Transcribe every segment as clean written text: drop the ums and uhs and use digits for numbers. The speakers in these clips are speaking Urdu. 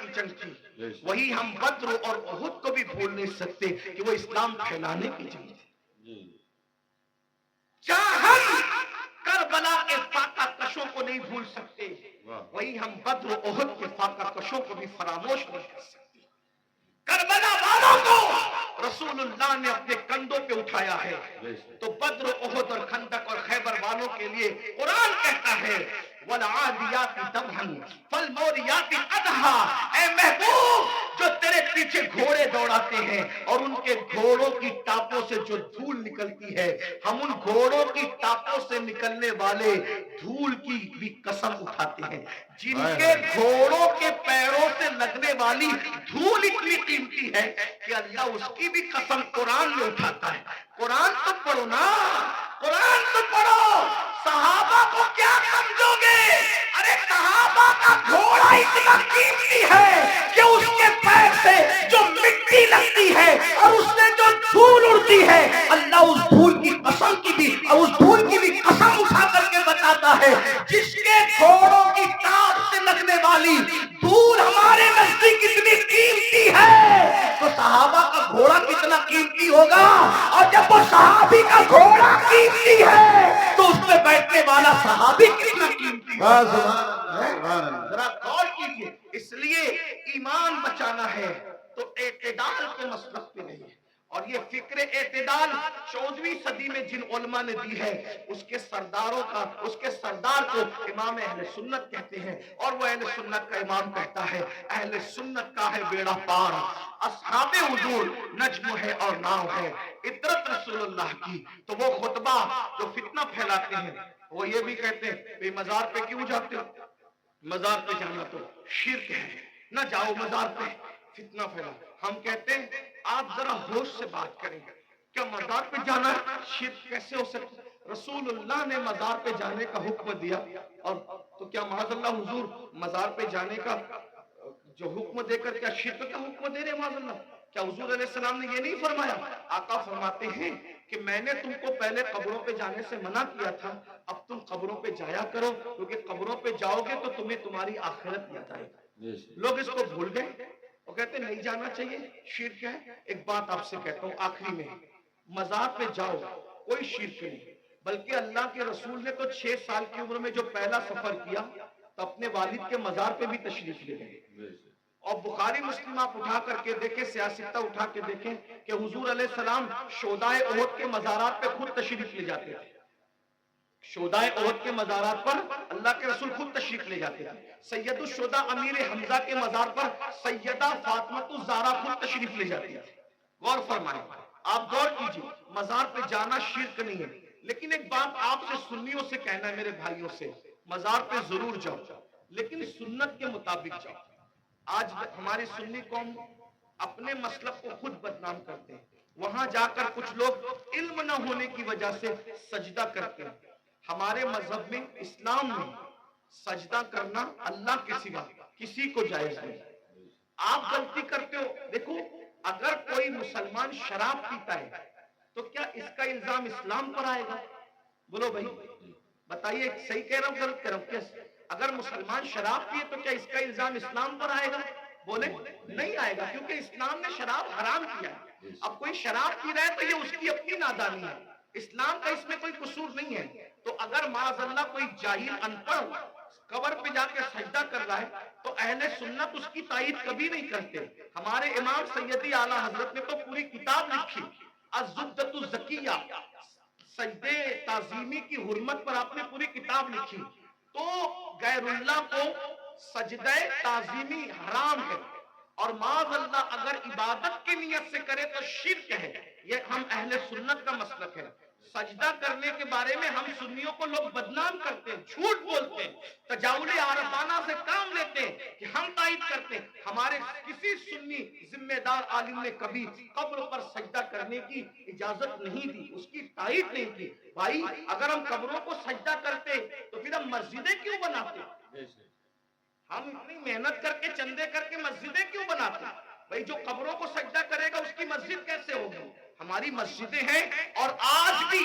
کی جنگ تھی، وہی ہم بدر اور احد کو بھی بھول نہیں سکتے کہ وہ اسلام پھیلانے کی جنگ تھی۔ کیا ہم کربلا کے فاقہ کشوں کو نہیں بھول سکتے، وہی ہم بدر و احد کے فاقہ کشوں کو بھی فراموش نہیں کر سکتے۔ کربلا والوں کو رسول اللہ نے اپنے کندھوں پہ اٹھایا ہے، تو بدر و احد اور خندق اور خیبر والوں کے لیے قرآن کہتا ہے وَالْعَادِيَاتِ ضَبْحًا فَالْمُورِيَاتِ قَدْحًا، اے محبوب جو تیرے پیچھے گھوڑے دوڑاتے ہیں اور ان کے گھوڑوں کی ٹاپوں سے جو دھول نکلتی ہے، ہم ان گھوڑوں کی ٹاپوں سے نکلنے والے دھول کی بھی قسم اٹھاتے ہیں۔ جن کے گھوڑوں کے پیروں سے لگنے والی دھول اتنی قیمتی ہے کہ اللہ اس کی بھی قسم قرآن میں اٹھاتا ہے۔ قرآن تو پڑھو نا، قرآن تو پڑھو۔ صحابہ کو کیا سمجھو گے؟ ارے صحابہ کا گھوڑا اتنا قیمتی ہے کہ اس کے پیر سے جو مٹی لگتی ہے اور اس سے جو دھول اڑتی ہے، اللہ اس دھول کی قسم کی بھی اور اس دھول کی بھی قسم اٹھا کر کے بتاتا ہے جس کے گھوڑوں کی ٹاپ سے لگنے والی دھول ہمارے نزدیک اتنی قیمتی ہے تو صحابہ کا گھوڑا کتنا قیمتی ہوگا، اور جب وہ صحابی کا گھوڑا قیمتی ہے تو اس پہ بیٹھنے والا صحابی کتنا قیمتی ہوگا۔ ذرا غور کیجئے۔ اس لیے ایمان بچانا ہے تو اعتدال کے مسلک پہ نہیں ہے، اور یہ فکر اعتدال 14ویں صدی میں جن علماء نے دی ہے اس کے سردار کو امام اہل سنت کہتے ہیں، اور وہ اہل سنت کا امام کہتا ہے اہل سنت کا ہے بیڑا پار، اصحاب حضور نجم ہے اور ناؤ ہے، عطرت رسول اللہ کی۔ تو وہ خطبہ جو فتنہ پھیلاتے ہیں وہ یہ بھی کہتے ہیں بھئی مزار پہ کیوں جاتے ہو؟ مزار پہ جانا تو شرک ہے، نہ جاؤ مزار پہ، فتنہ پھیلا۔ ہم کہتے ہیں آپ ذرا ہوش سے بات کریں، کیا مزار پہ جانا شرک کیسے ہو سکتا؟ رسول اللہ نے مزار پہ جانے کا حکم دیا، اور تو کیا معاذ اللہ حضور مزار پہ جانے کا جو حکم دے کر کیا شرک کا حکم دے رہے معاذ اللہ؟ کیا حضور علیہ السلام نے یہ نہیں فرمایا؟ آقا فرماتے ہیں کہ میں نے تم کو پہلے قبروں پہ جانے سے منع کیا تھا، اب تم قبروں پہ جایا کرو، کیونکہ قبروں پہ جاؤ گے تو تمہیں تمہاری آخرت یاد آئے گی۔ لوگ اس کو بھول گئے، وہ کہتے ہیں نہیں جانا چاہیے، شرک ہے۔ ایک بات آپ سے کہتا ہوں آخری میں، مزار پہ جاؤ کوئی شرک نہیں، بلکہ اللہ کے رسول نے تو 6 سال کی عمر میں جو پہلا سفر کیا تو اپنے والد کے مزار پہ بھی تشریف لے گئے۔ اور بخاری مسلم آپ اٹھا کر کے دیکھیں، سیاستہ اٹھا کے دیکھیں کہ حضور علیہ السلام شہدائے احد کے مزارات پہ خود تشریف لے جاتے تھے۔ شہدائے احد کے مزارات پر اللہ کے رسول خود تشریف لے جاتے تھے۔ سید الشہداء امیر حمزہ کے مزار پر سیدہ فاطمہ الزہرا خود تشریف لے جاتی تھی۔ غور فرمائیں، آپ غور کیجئے، مزار پہ جانا شرک نہیں ہے، لیکن ایک بات آپ سے سنیوں سے کہنا ہے، میرے بھائیوں سے، مزار پہ ضرور جاؤ لیکن سنت کے مطابق جاؤ۔ آج ہماری سنی قوم اپنے مسلک کو خود بدنام کرتے ہیں، وہاں جا کر کچھ لوگ علم نہ ہونے کی وجہ سے سجدہ کرتے ہیں۔ ہمارے مذہب میں، اسلام میں سجدہ کرنا اللہ کے سوا کسی کو جائز نہیں۔ آپ غلطی کرتے ہو، دیکھو اگر کوئی مسلمان شراب پیتا ہے تو کیا اس کا الزام اسلام پر آئے گا؟ بولو بھائی بتائیے، صحیح کہہ رہا ہوں غلط کہہ رہا ہوں؟ کیسے اگر مسلمان شراب پیے تو کیا اس کا الزام اسلام پر آئے گا؟ بولے نہیں آئے گا، کیونکہ اسلام نے شراب حرام کیا ہے۔ اب کوئی شراب پی رہا ہے تو یہ اس کی اپنی نادانی ہے، اسلام کا اس میں کوئی قصور نہیں ہے۔ تو اگر معاذ اللہ کوئی جاہل ان پڑھ قبر پہ جا کے سجدہ کر رہا ہے تو اہل سنت اس کی تائید کبھی نہیں کرتے۔ ہمارے امام سیدی اعلیٰ حضرت نے تو پوری کتاب لکھی الزبدۃ الزکیہ، سجدے تعظیمی کی حرمت پر آپ نے پوری کتاب لکھی۔ تو غیر اللہ کو سجدہ تعظیمی حرام ہے، اور معاذ اللہ اگر عبادت کی نیت سے کرے تو شرک ہے۔ یہ ہم اہل سنت کا مسلک ہے۔ سجدہ کرنے کے بارے میں ہم سنیوں کو لوگ بدنام کرتے ہیں، جھوٹ بولتے ہیں، تجاول عارفانہ سے کام لیتے ہیں کہ ہم تائید کرتے ہیں۔ ہمارے کسی سنی ذمہ دار عالم نے کبھی قبر پر سجدہ کرنے کی اجازت نہیں دی، اس کی تائید نہیں کی۔ بھائی اگر ہم قبروں کو سجدہ کرتے تو پھر ہم مسجدیں کیوں بناتے؟ ہم اتنی محنت کر کے چندے کر کے مسجدیں کیوں بناتے؟ بھائی جو قبروں کو سجدہ کرے گا اس کی مسجد کیسے ہوگی؟ ہماری مسجدیں ہیں، اور آج بھی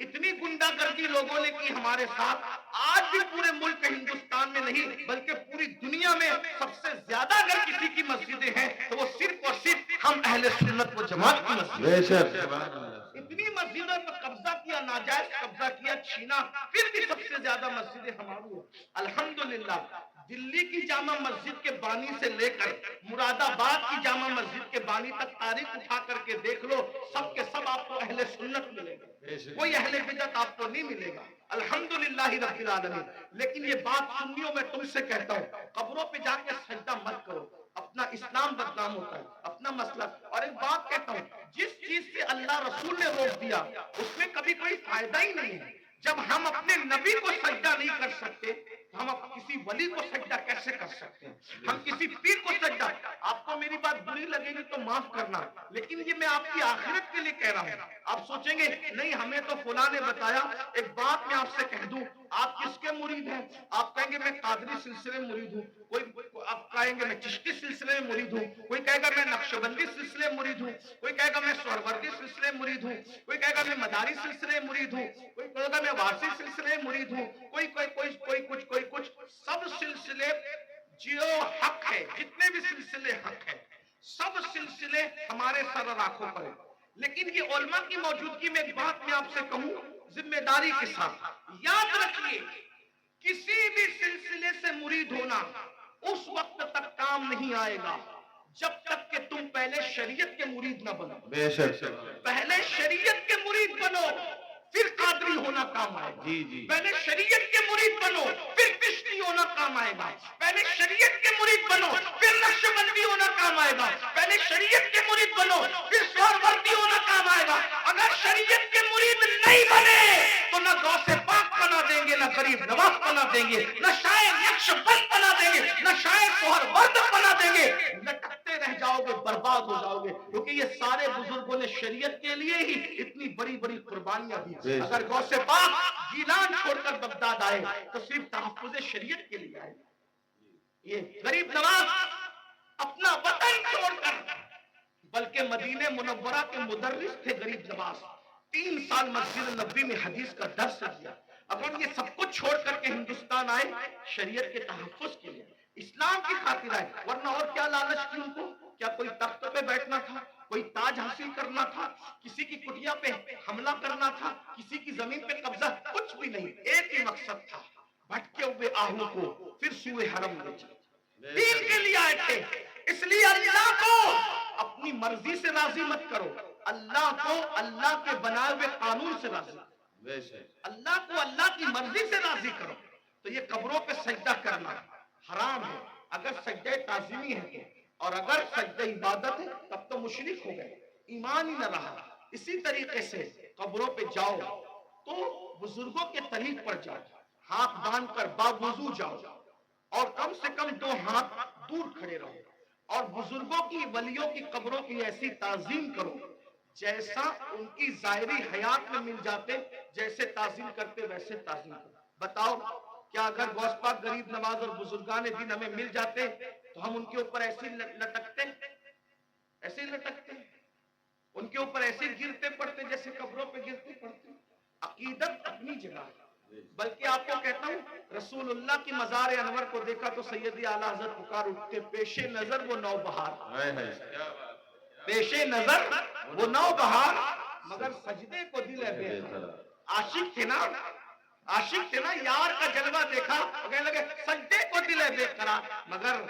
اتنی گنڈا گردی لوگوں نے کی ہمارے ساتھ آج بھی پورے ملک ہندوستان میں نہیں بلکہ پوری دنیا میں سب سے زیادہ اگر کسی کی مسجدیں ہیں تو وہ صرف اور صرف ہم اہل سنت و جماعت کی مسجد ہیں۔ اتنی مسجدوں پر قبضہ کیا، ناجائز قبضہ کیا، چھینا، پھر بھی سب سے زیادہ مسجدیں ہماری ہیں۔ الحمدللہ دلی کی جامع مسجد کے بانی سے لے کر مراد آباد کی جامع مسجد کے بانی تک تاریخ اٹھا کر کے دیکھ لو، سب کے سب آپ کو اہل سنت ملے گا، کوئی اہل بدعت آپ کو نہیں ملے گا، الحمدللہ رب العالمین۔ لیکن یہ بات سنیوں میں تم سے کہتا ہوں، قبروں پہ جا کے سجدہ مت کرو، اپنا اسلام بدنام ہوتا ہے، اپنا مسئلہ۔ اور ایک بات کہتا ہوں، جس چیز سے اللہ رسول نے روک دیا اس میں کبھی کوئی فائدہ ہی نہیں ہے۔ جب ہم اپنے نبی کو سجدہ نہیں کر سکتے ہم کسی ولی کو سجدہ کیسے کر سکتے ہیں؟ ہم کسی پیر کو سجدہ، آپ کو میری بات بری لگے گی تو معاف کرنا، لیکن یہ میں آپ کی آخرت کے لیے کہہ رہا ہوں۔ آپ سوچیں گے نہیں ہمیں تو فلاں نے بتایا۔ ایک بات میں آپ سے کہہ دوں، آپ کس کے مرید ہیں؟ آپ کہیں گے میں قادری سلسلے میں مرید ہوں، آپ کہیں گے میں چشتی سلسلے میں مرید ہوں، کوئی کہے گا میں نقشبندی سلسلے میں مرید ہوں، کوئی کہے گا میں سہروردی سلسلے میں مرید ہوں، کوئی کہے گا میں مداری سلسلے میں مرید ہوں، کوئی کہے گا میں وارسی سلسلے میں مرید ہوں، کوئی کچھ۔ سب سلسلے جو حق ہے، جتنے بھی سلسلے حق ہے، سب سلسلے ہمارے سر آنکھوں پر ہیں۔ لیکن یہ علماء کی موجودگی میں ایک بات میں آپ سے کہوں ذمہ داری کے ساتھ، یاد رکھیے کسی بھی سلسلے سے مرید ہونا اس وقت تک کام نہیں آئے گا جب تک کہ تم پہلے شریعت کے مرید نہ بنو۔ بے شک پہلے شریعت کے مرید بنو پھر قادری ہونا کام آئے گا۔ پہلے شریعت کے مرید بنو پھر چشتی ہونا کام آئے گا۔ پہلے شریعت کے مرید بنو پھر نقشبندی ہونا کام آئے گا۔ پہلے شریعت کے مرید بنو پھر سہروردی ہونا کام آئے گا۔ اگر شریعت کے مرید نہیں بنے تو نہ غوث پاک بنا دیں گے، نہ غریب نواز بنا دیں گے، نہ شاعر نقشبند بنا دیں گے، نہ شاعر سہرورد بنا دیں گے، لٹکتے رہ جاؤ گے، برباد ہو جاؤ گے۔ کیونکہ یہ سارے بزرگوں نے شریعت کے لیے ہی اتنی بڑی بڑی قربانیاں دی۔ اگر غوث پاک گیلان چھوڑ کر بغداد آئے تو صرف تحفظ شریعت کے لیے آئے۔ یہ غریب نواز اپنا وطن چھوڑ کر، بلکہ مدینہ منورہ کے مدرس تھے غریب نواز، 3 سال مسجد نبوی میں حدیث کا درس دیا۔ اگر یہ سب کچھ چھوڑ کر کے ہندوستان آئے شریعت کے تحفظ کے لیے، اسلام کی خاطر آئے، ورنہ اور کیا لالچ کی ان کو؟ کیا کوئی تخت پہ بیٹھنا تھا، کوئی تاج حاصل کرنا تھا، کسی کی کٹیا پہ حملہ کرنا تھا، کسی کی زمین پہ قبضہ؟ کچھ بھی نہیں، ایک ہی مقصد تھا، بھٹکے ہوئے آہوں کو پھر سوئے حرم لے جائے۔ دین کے لیے آئے تھے، اس لیے اللہ کو اپنی مرضی سے راضی مت کرو، اللہ کو اللہ کے بنائے ہوئے قانون سے راضی کرو۔ اللہ کو اللہ کی مرضی سے راضی کرو۔ تو یہ قبروں پہ سجدہ کرنا حرام ہے اگر سجدہ تعظیمی ہے تو، اور اگر سجدہ عبادت ہے تب تو مشرک ہو گئے، ایمان ہی نہ رہا۔ اسی طریقے سے قبروں پہ جاؤ تو بزرگوں کے طریق پر جاؤ، ہاتھ باندھ کر باوضو جاؤ، اور کم سے کم 2 ہاتھ دور کھڑے رہو، اور بزرگوں کی ولیوں کی قبروں کی ایسی تعظیم کرو جیسا ان کی ظاہری حیات میں مل جاتے، جیسے تعظیم کرتے ویسے تعظیم کرو۔ بتاؤ کیا اگر غوث پاک غریب نواز اور بزرگان دین ہمیں مل جاتے تو ہم ان کے اوپر ایسے لٹکتے، ایسے لٹکتے، ان کے اوپر ایسے گرتے پڑتے جیسے قبروں پہ گرتے پڑتے؟ عقیدت اپنی جگہ ہے، بلکہ آپ کو کہتا ہوں رسول اللہ کی مزار انور کو دیکھا تو سیدی اعلیٰ حضرت پکار اٹھتے، پیش نظر وہ نوبہار، پیش نظر وہ نوبہار، مگر سجدے کو دل ہے بے قرار۔ عاشق تھے نا، عاشق تھے نا، یار کا جلوہ دیکھا تو کہنے لگے سجدے کو دل ہے بے قرار، مگر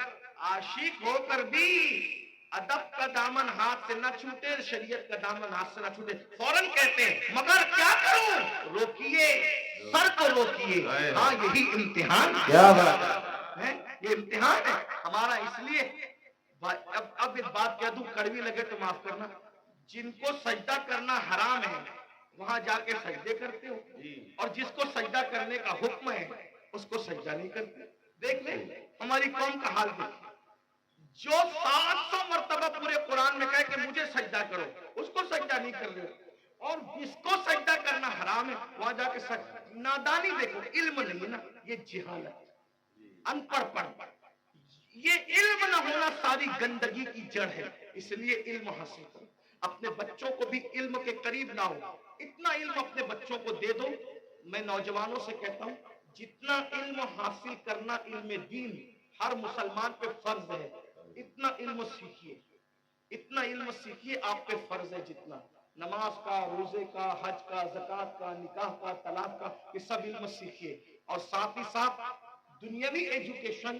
عاشق ہو کر بھی ادب کا دامن ہاتھ سے نہ چھوٹے، شریعت کا دامن ہاتھ سے نہ چھوٹے، فوراً کہتے ہیں مگر کیا کروں؟ روکیے، سر کو روکیے، ہاں یہی امتحان ہے، یہ امتحان ہے ہمارا۔ اس لیے اب ایک بات کہہ دوں، کڑوی لگے تو معاف کرنا، جن کو سجدہ کرنا حرام ہے وہاں جا کے سجدے کرتے ہو، اور جس کو سجدہ کرنے کا حکم ہے اس کو سجدہ نہیں کرتے۔ دیکھ لیں ہماری قوم کا حال دیکھ، جو 700 مرتبہ پورے قرآن میں کہے کہ مجھے سجدہ کرو اس کو سجدہ نہیں کر رہے، اور جس کو سجدہ کرنا حرام ہے وہاں جا کے سجدہ۔ نادانی دیکھو، علم نہیں نا، یہ جہالت، ان پڑھ پڑھ، یہ علم نہ ہونا ساری گندگی کی جڑ ہے۔ اس لیے علم حاصل کرو، اپنے بچوں کو بھی علم کے قریب نہ ہو، اتنا علم اپنے بچوں کو دے دو۔ میں نوجوانوں سے کہتا ہوں جتنا علم حاصل کرنا علم دین ہر مسلمان پہ فرض ہے، اتنا علم سیکھیے، اتنا علم سیکھیے، آپ پہ فرض ہے جتنا نماز کا، روزے کا، حج کا، زکوٰۃ کا، نکاح کا، طلاق کا، یہ سب علم سیکھیے، اور ساتھ ہی ساتھ دنیاوی ایجوکیشن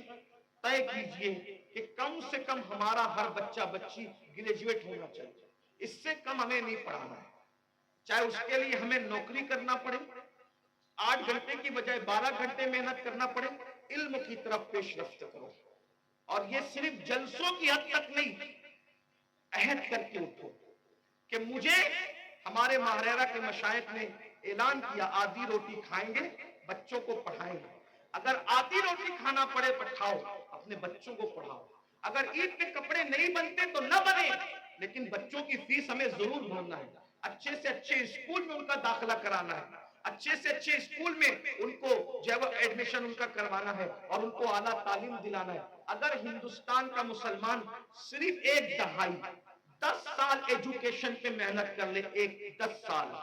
طے کیجئے کہ کم سے کم ہمارا ہر بچہ بچی گریجویٹ ہونا چاہیے، اس سے کم ہمیں نہیں پڑھانا ہے، چاہے اس کے لیے ہمیں نوکری کرنا پڑے، 8 گھنٹے کی بجائے 12 گھنٹے محنت کرنا پڑے، علم کی طرف پیش رفت کرو، اور یہ صرف جلسوں کی حد تک نہیں، عہد کر کے اٹھو کہ مجھے ہمارے ماہرہ کے مشائخ نے اعلان کیا آدھی روٹی کھائیں گے، بچوں کو پڑھائیں گے، اگر آدھی روٹی کھانا پڑے تو کھاؤ، اپنے بچوں کو پڑھاؤ، اگر عید کے کپڑے نہیں بنتے تو نہ بنے، لیکن بچوں کی فیس ہمیں ضرور بھرنا ہے، اچھے سے اچھے اسکول میں ان کا داخلہ کرانا ہے، اچھے سے اچھے اسکول میں ان کو جو ہے ایڈمیشن ان کا کروانا ہے، اور ان کو اعلیٰ تعلیم دلانا ہے۔ اگر ہندوستان کا مسلمان صرف 1 دہائی 10 سال ایجوکیشن پہ محنت کر لے، 10 سال،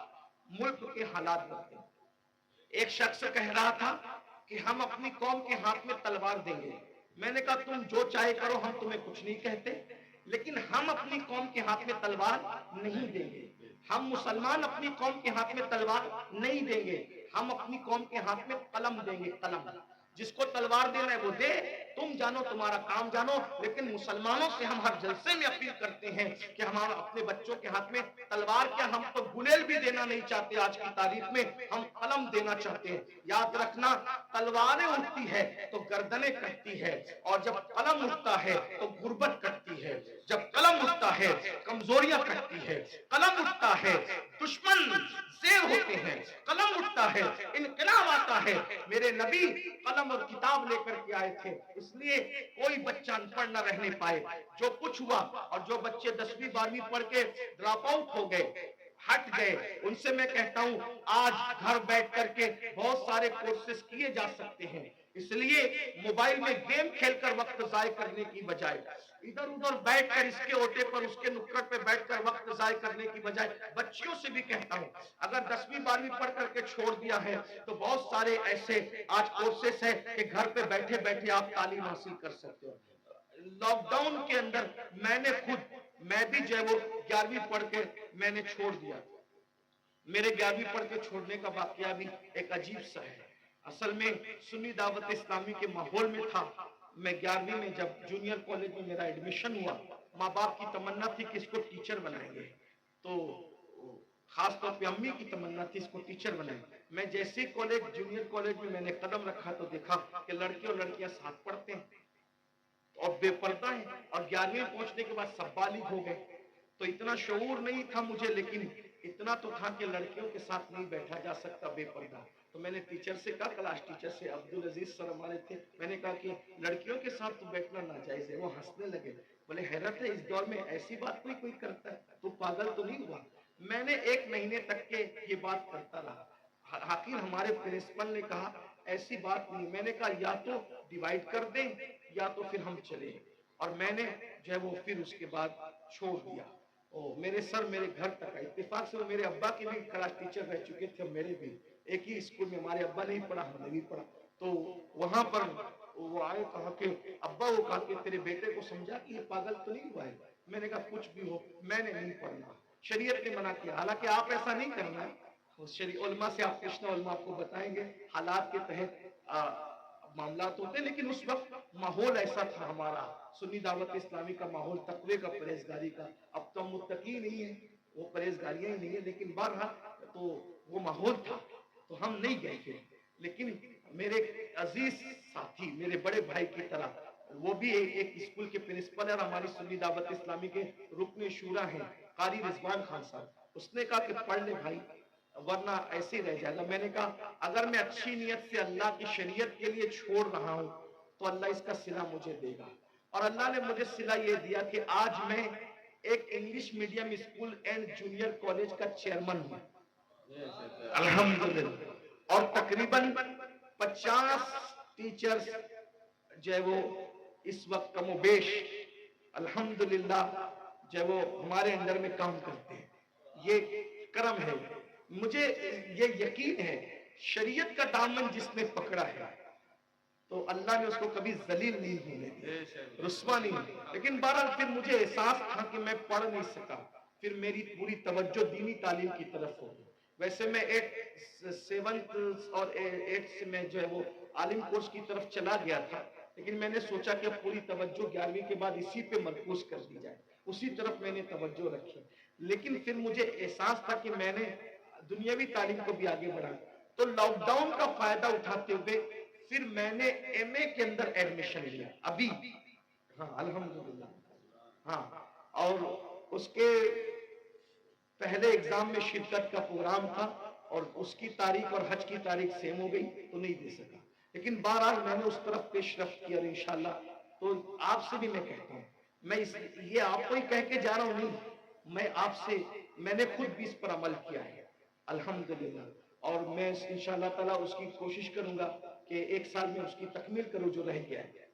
ملک کے حالات بدلیں۔ ایک شخص کہہ رہا تھا کہ ہم اپنی قوم کے ہاتھ میں تلوار دیں گے، میں نے کہا تم جو چاہے کرو، ہم تمہیں کچھ نہیں کہتے، لیکن ہم اپنی قوم کے ہاتھ میں تلوار نہیں دیں گے، ہم مسلمان اپنی قوم کے ہاتھ میں تلوار نہیں دیں گے، ہم اپنی قوم کے ہاتھ میں قلم دیں گے، قلم، جس کو تلوار دینا ہے وہ دے، تم جانو تمہارا کام جانو، لیکن مسلمانوں سے ہم ہر جلسے میں اپیل کرتے ہیں کہ ہمارا اپنے بچوں کے ہاتھ میں تلوار کیا، ہم تو گلیل بھی دینا نہیں چاہتے، آج کی تاریخ میں ہم قلم دینا چاہتے ہیں۔ یاد رکھنا، تلواریں اٹھتی ہے تو گردنیں کٹتی ہے، اور جب قلم اٹھتا ہے تو غربت کٹتی ہے، جب قلم اٹھتا ہے کمزوریاں کٹتی ہے، قلم اٹھتا ہے دشمن زیر ہوتے ہیں، قلم اٹھتا ہے انقلاب آتا ہے۔ میرے نبی قلم اور کتاب لے کر کے آئے تھے، اس لیے کوئی بچہ ان پڑھ نہ رہنے پائے۔ جو کچھ ہوا، اور جو بچے 10ویں 12ویں پڑھ کے ڈراپ آؤٹ ہو گئے، ہٹ گئے، ان سے میں کہتا ہوں آج گھر بیٹھ کر کے بہت سارے کورسز کیے جا سکتے ہیں، اس لیے موبائل میں گیم کھیل کر وقت ضائع کرنے کی بجائے، ادھر ادھر بیٹھ کر اس کے اوٹے پر اس کے نکڑ پہ بیٹھ کر وقت ضائع کرنے کی بجائے، بچیوں سے بھی کہتا ہوں اگر 10ویں 12ویں پڑھ کر کے چھوڑ دیا ہے تو بہت سارے ایسے آج کورسز ہیں کہ گھر پہ بیٹھے بیٹھے آپ تعلیم حاصل کر سکتے ہو۔ لاک ڈاؤن کے اندر میں نے میں بھی جو ہے وہ 11ویں پڑھ کے میں نے چھوڑ دیا، میرے 11ویں پڑھ کے چھوڑنے کا واقعہ بھی ایک عجیب سا ہے۔ اصل میں سنی دعوت اسلامی کے ماحول میں تھا، میں 11ویں میں جب جونیئر کالج میں میرا ایڈمیشن ہوا، ماں باپ کی تمنا تھی کہ اس کو ٹیچر بنائیں گے، تو خاص طور پہ امی کی تمنا تھی اس کو ٹیچر بنائیں گے۔ میں جیسے کالج جونیئر کالج میں نے قدم رکھا تو دیکھا کہ لڑکے اور لڑکیاں ساتھ پڑھتے ہیں اور بے پردہ ہیں، اور 11ویں پہنچنے کے بعد سب بالغ ہو گئے، تو اتنا شعور نہیں تھا مجھے، لیکن اتنا تو تھا کہ لڑکیوں کے ساتھ نہیں بیٹھا جا سکتا بے پردہ۔ تو میں نے ٹیچر سے کہا، کلاس ٹیچر سے، عبدالعزیز سر ہمارے تھے، میں نے کہا کہ لڑکیوں کے ساتھ تو بیٹھنا ناجائز ہے۔ وہ ہنسنے لگے، بولے حیرت ہے اس دور میں ایسی بات کوئی کرتا ہے، تو پاگل تو نہیں ہوا؟ میں نے 1 مہینے تک کے یہ بات کرتا رہا، آخر ہمارے پرنسپل نے کہا ایسی بات نہیں، میں نے کہا یا تو ڈیوائیڈ کر دیں یا تو پھر ہم چلیں، اور میں نے جو ہے وہ پھر اس کے بعد چھوڑ دیا۔ میرے سر میرے گھر تک آئے، اتفاق سے وہ میرے ابا کے بھی کلاس ٹیچر رہ چکے تھے، اور میرے بھی ایک ہی اسکول میں، ہمارے ابا نہیں پڑھا ہم نے بھی پڑھا، تو وہاں پر وہ آئے، کہا کہ ابا، وہ کہا کہ تیرے بیٹے کو سمجھا کہ یہ پاگل تو نہیں ہوا ہے؟ میں نے کہا کچھ بھی ہو میں نے نہیں پڑھنا، شریعت نے منع کیا، حالانکہ آپ ایسا نہیں کرنا ہے، علماء سے آپ پوچھنا، علماء آپ کو بتائیں گے حالات کے تحت معاملات ہوتے ہیں، لیکن اس وقت ماحول ایسا تھا ہمارا سنی دعوت اسلامی کا ماحول، تقوی کا، پرہیزگاری کا۔ اب تو ہم متقی نہیں ہیں، وہ پرہیزگاریاں ہی نہیں ہیں، لیکن بہرحال تو وہ ماحول تھا تو ہم نہیں گئے تھے۔ لیکن میرے عزیز ساتھی، میرے بڑے بھائی کی طرح، وہ بھی ایک اسکول کے پرنسپل اور ہماری سنی دعوت اسلامی کے رکن شورا ہیں، قاری رضوان خان صاحب، اس نے کہا کہ پڑھ لے بھائی ورنہ ایسے ہی رہ جائے گا۔ میں نے کہا اگر میں اچھی نیت سے اللہ کی شریعت کے لیے چھوڑ رہا ہوں تو اللہ اس کا صلہ مجھے دے گا، اور اللہ نے مجھے صلہ یہ دیا کہ آج میں ایک English medium school and junior college کا چیئرمن ہوں، الحمدللہ، اور تقریباً 50 ٹیچرز جو ہے وہ اس وقت کم و بیش الحمدللہ جو ہے وہ ہمارے اندر میں کام کرتے ہیں۔ یہ کرم ہے، مجھے یہ یقین ہے شریعت کا دامن جس نے پکڑا ہے تو اللہ نے اس کو کبھی ذلیل نہیں ہونے دیا، رسوا نہیں ہونے۔ لیکن بہرحال پھر مجھے احساس تھا کہ میں پڑھ نہیں سکا، پھر میری پوری توجہ دینی تعلیم کی طرف ہو گئی۔ ویسے میں 7th اور 8th سے میں جو ہے وہ عالم کورس کی طرف چلا گیا تھا، لیکن میں نے سوچا کہ پوری توجہ 11ویں کے بعد اسی پہ مرکوز کر دی جائے، اسی طرف میں نے توجہ رکھی۔ لیکن پھر مجھے احساس تھا کہ میں نے دنیاوی تعلیم کو بھی آگے بڑھا، تو لاک ڈاؤن کا فائدہ اٹھاتے ہوئے پھر میں نے ایم اے کے اندر ایڈمیشن لیا ابھی، ہاں الحمدللہ، ہاں، اور اس کے پہلے ایگزام میں شرکت کا پروگرام تھا اور اس کی تاریخ اور حج کی تاریخ سیم ہو گئی تو نہیں دے سکا، لیکن بہرحال میں نے اس طرف پیش رفت کی، اور انشاءاللہ تو آپ سے بھی میں کہتا ہوں، میں یہ آپ کو ہی کہہ کے جا رہا ہوں، نہیں، میں آپ سے، میں نے خود بھی اس پر عمل کیا ہے الحمدللہ، اور میں انشاءاللہ تعالیٰ اس کی کوشش کروں گا کہ 1 سال میں اس کی تکمیل کروں جو رہ گیا ہے۔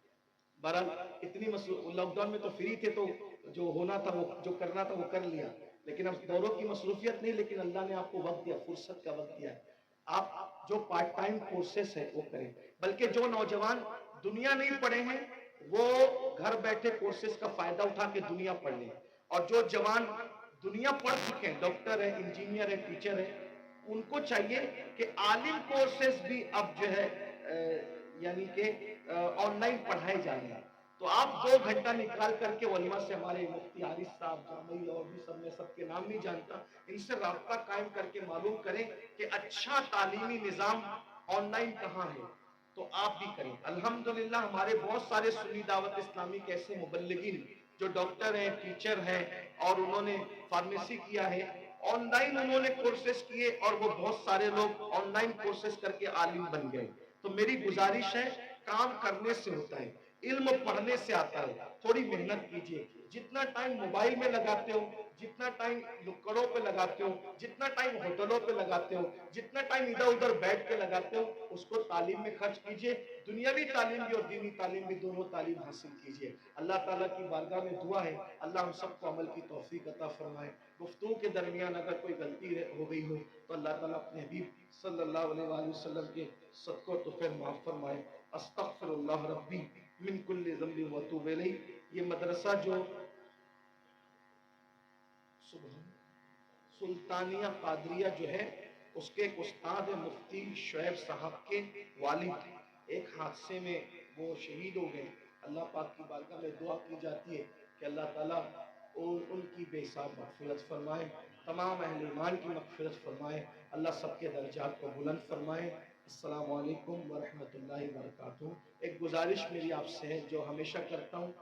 بہرحال اتنی لاک ڈاؤن میں تو فری تھے، تو جو ہونا تھا وہ جو کرنا تھا وہ کر لیا، لیکن اب دوروں کی مصروفیت نہیں، لیکن اللہ نے آپ کو وقت دیا، فرصت کا وقت دیا ہے، آپ جو پارٹ ٹائم کورسز ہے وہ کریں، بلکہ جو نوجوان دنیا نہیں پڑھے ہیں وہ گھر بیٹھے کورسز کا فائدہ اٹھا کے دنیا پڑھ لیں، اور جو جوان دنیا پڑھ چکے ہیں، ڈاکٹر ہے، انجینئر ہے، ٹیچر ہے، ان کو چاہیے کہ عالم کورسز بھی اب جو ہے یعنی کہ آن لائن پڑھائے جا رہے ہیں، تو آپ 2 گھنٹہ نکال کر کے علماء سے، ہمارے مفتی حارث صاحب جامعی اور بھی سب، میں سب کے نام نہیں جانتا، ان سے رابطہ قائم کر کے معلوم کریں کہ اچھا تعلیمی نظام آن لائن کہاں ہے، تو آپ بھی کریں۔ الحمدللہ ہمارے بہت سارے سنی دعوت اسلامی کے ایسے مبلغین جو ڈاکٹر ہیں، ٹیچر ہیں، اور انہوں نے فارمیسی کیا ہے، آن لائن انہوں نے کورسز کیے، اور وہ بہت سارے لوگ آن لائن کورسز کر کے عالم بن گئے۔ تو میری گزارش ہے، کام کرنے سے ہوتا ہے، علم پڑھنے سے آتا ہے، تھوڑی محنت کیجئے، جتنا ٹائم موبائل میں لگاتے ہو، جتنا ٹائم لکڑوں پہ لگاتے ہو، جتنا ٹائم ہوٹلوں پہ لگاتے ہو، جتنا ٹائم ادھر ادھر بیٹھ کے لگاتے ہو، اس کو تعلیم میں خرچ کیجئے، دنیاوی تعلیم بھی اور دینی تعلیم بھی، دونوں تعلیم حاصل کیجئے۔ اللہ تعالیٰ کی بارگاہ میں دعا ہے، اللہ ہم سب کو عمل کی توفیق عطا فرمائے۔ گفتگو کے درمیان اگر کوئی غلطی ہو گئی ہو تو اللہ تعالیٰ اپنے حبیب صلی اللہ علیہ وآلہ وسلم کے صدقہ تو پھر معاف فرمائے۔ استغفر اللہ ربی من کل ذنب واتوب الیہ۔ یہ مدرسہ جو سلطانیہ قادریہ جو ہے، اس کے ایک استاد مفتی شعیب صاحب کے والد ایک حادثے میں وہ شہید ہو گئے۔ اللہ پاک کی بارگاہ میں دعا کی جاتی ہے کہ اللہ تعالیٰ ان کی بے حساب مغفرت فرمائے، تمام اہل ایمان کی مغفرت فرمائے، اللہ سب کے درجات کو بلند فرمائے۔ السلام علیکم ورحمۃ اللہ وبرکاتہ۔ ایک گزارش میری آپ سے ہے جو ہمیشہ کرتا ہوں،